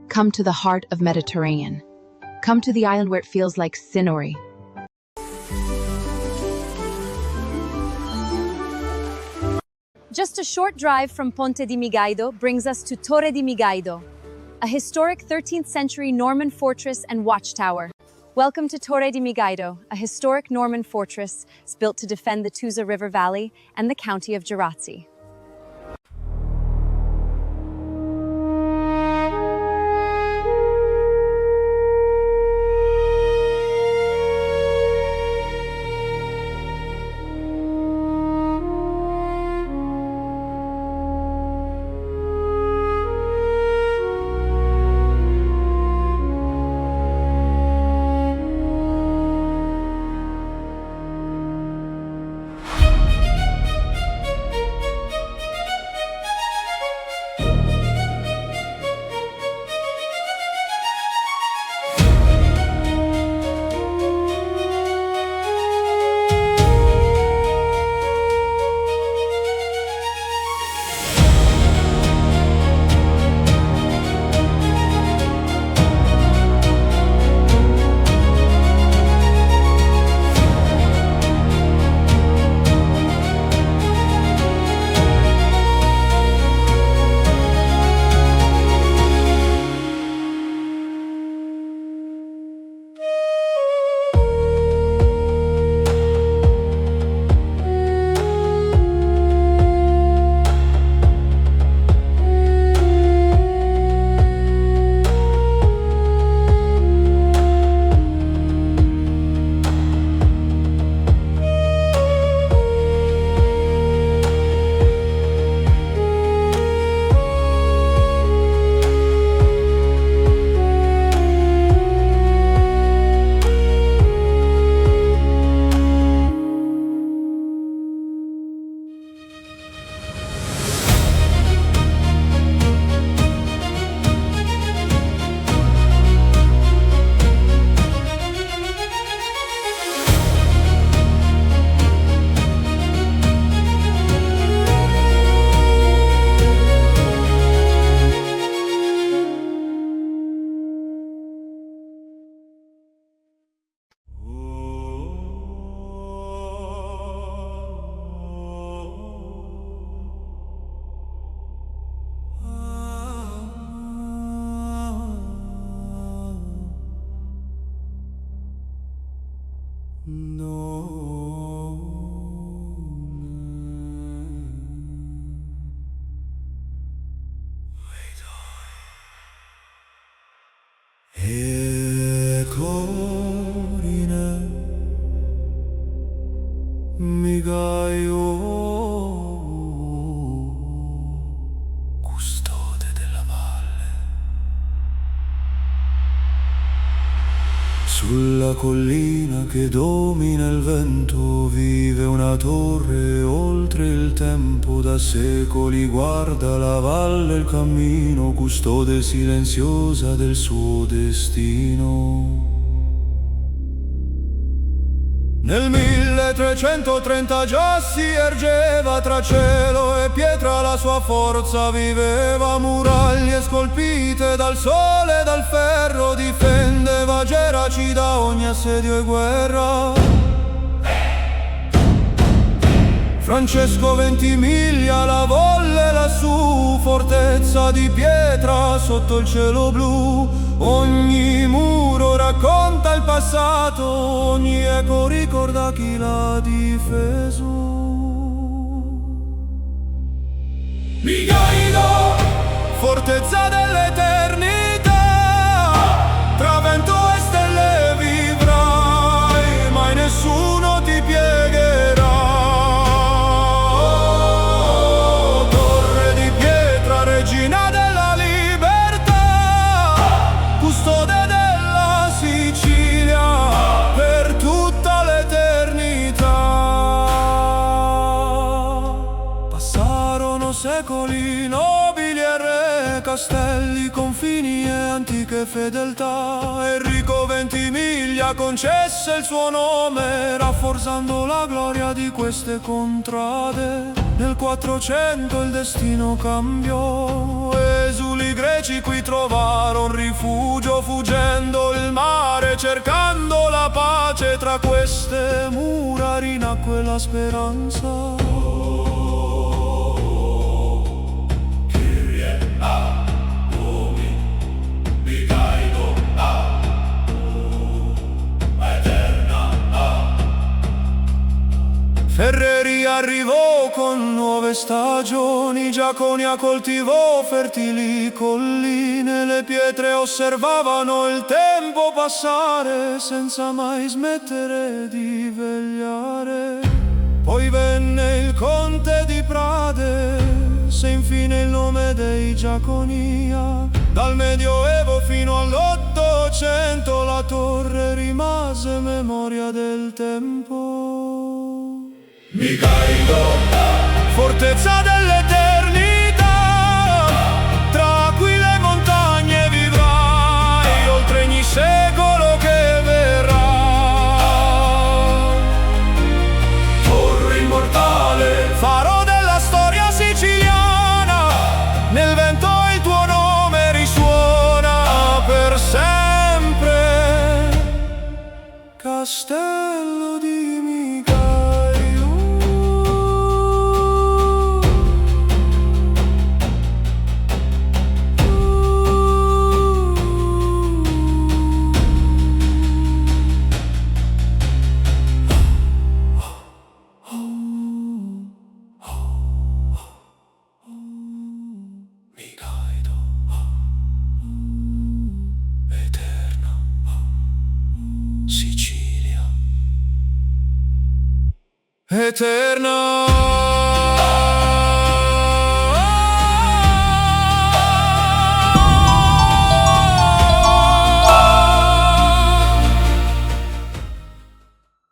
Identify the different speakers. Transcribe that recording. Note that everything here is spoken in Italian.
Speaker 1: Come to the heart of Mediterranean. Come to the island where it feels like Sinori.
Speaker 2: Just a short drive from Ponte di Migaido brings us to Torre di Migaido, a historic 13th century Norman fortress and watchtower. Welcome to Torre di Migaido, a historic Norman fortress built to defend the Tusa River Valley and the county of Gerazzi.
Speaker 3: Corine Migaio, custode della valle. Sulla collina che domina il vento vive una torre oltre il tempo, da secoli guarda la valle il cammino, custode silenziosa del suo destino. Nel 1330 già si ergeva tra cielo e pietra la sua forza viveva, muraglie scolpite dal sole e dal ferro, difendeva Geraci da ogni assedio e guerra. Francesco Ventimiglia la volle lassù, fortezza di pietra sotto il cielo blu. Ogni muro racconta il passato, ogni eco ricorda chi l'ha difeso. Migaido, fortezza dell'eternità, tra vento e stelle vivrai, mai nessuno ti piegherà. Torre di pietra, regina della libertà, custode della Sicilia per tutta l'eternità. Passarono secoli, nobili e re, castelli, confini e antiche fedeltà. Enrico Ventimiglia concesse il suo nome, rafforzando la gloria di queste contrade. Nel 400 il destino cambiò, esuli greci qui trovarono rifugio, fuggendo il mare, cercando la pace. Tra queste mura rinacque la speranza. Ferreri arrivò con nuove stagioni, Giaconia coltivò fertili colline, le pietre osservavano il tempo passare senza mai smettere di vegliare. Poi venne il conte di Prade, se infine il nome dei Giaconia. Dal Medioevo fino all'Ottocento la torre rimase memoria del tempo. Mikaido, fortezza dell'eternità, tra cui le montagne vivrai, oltre ogni secolo che verrà. Torre immortale, faro della storia siciliana, nel vento il tuo nome risuona per sempre. Castello di Mikaido. Sicilia eterna.